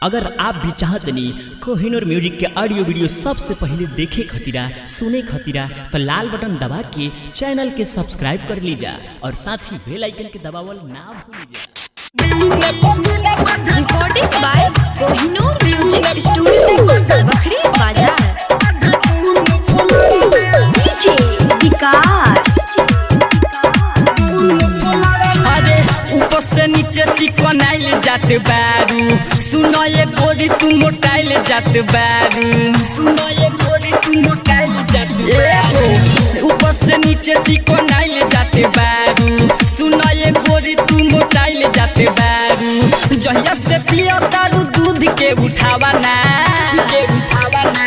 अगर आप भी चाहतनी कोहिनूर म्यूजिक के ऑडियो वीडियो सबसे पहले देखे खतीरा सुने खतीरा तो लाल बटन दबा के चैनल के सब्सक्राइब कर लीजा और साथ ही बेल आइकन के दबावल ना भूलिजा। Recording by Kohinoor music studio Bakhri Bazar. DJ विकार ऊपर से नीचे चिकन आइल जात बारू, सुनो ये गोरी तू मोटाइल जात बारू, सुनो ये गोरी तू मोटाइल जात बारू। ऊपर से नीचे चिकन आइल जात बारू, सुनो ये गोरी तू मोटाइल जात बारू। जहिया से पिया दारू दूध के उठावा ना, के उठावा ना।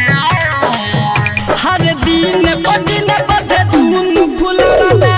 हर दिन बदन बदे दून फुलावा ना,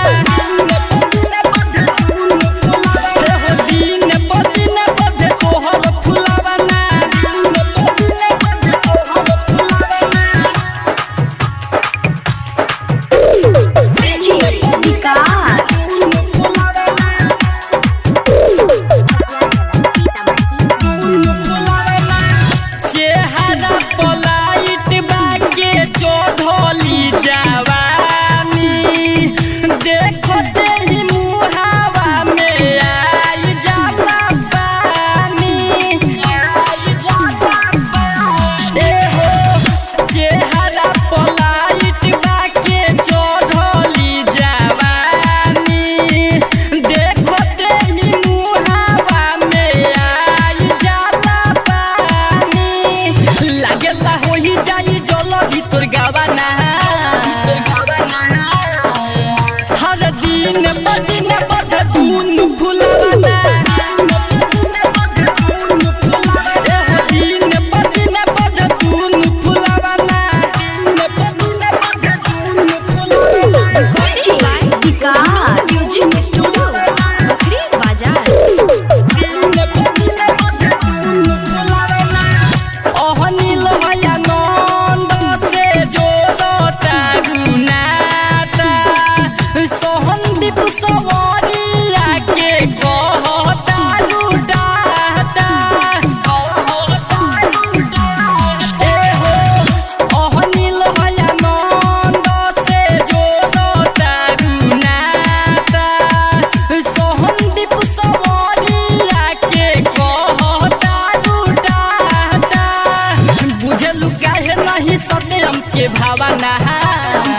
भावना,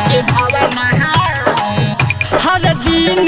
के भावना। हर दिन